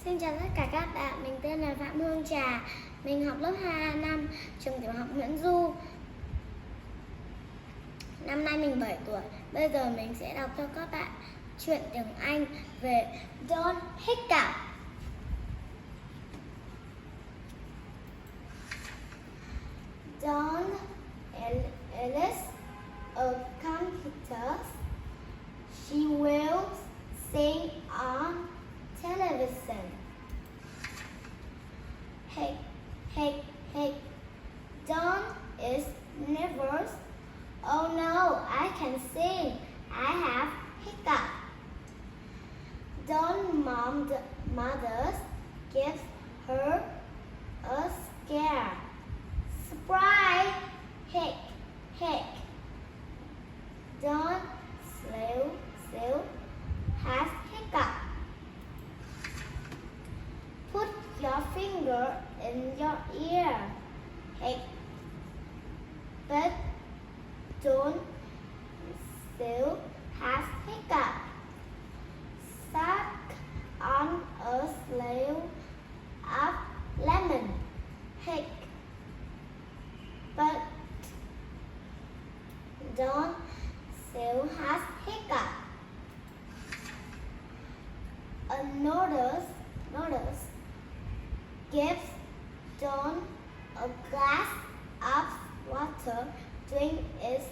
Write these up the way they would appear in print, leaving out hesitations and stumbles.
Xin chào tất cả các bạn, mình tên là Phạm Hương Trà. Mình học lớp 2A5, trường tiểu học Nguyễn Du. Năm nay mình 7 tuổi. Bây giờ mình sẽ đọc cho các bạn truyện tiếng Anh về Don't Hiccups. Dawn is a computer. She will sing on television. Hey, hey, hey. Dawn is nervous. Oh no, I can sing. I have hiccups. Dawn's mother gives her a scare. Surprise! Hic, hic. Dawn still has hiccups. Put your finger in your ear. Hic. But Dawn still has hiccups. Suck on a slab of lemon. Hic. But Dawn still has hiccups. A nurse gives Dawn a glass of water. Drink is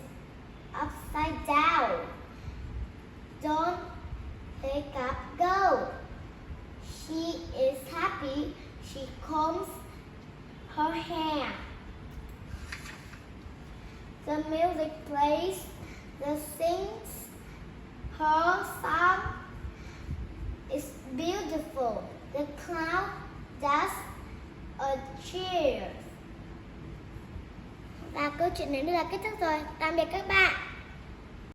upside down. Dawn hiccup go. She is happy. She combs her hair. The music plays. The sings her song is beautiful. The crowd does a cheer. Và câu chuyện đến đây là kết thúc rồi. Tạm biệt các bạn.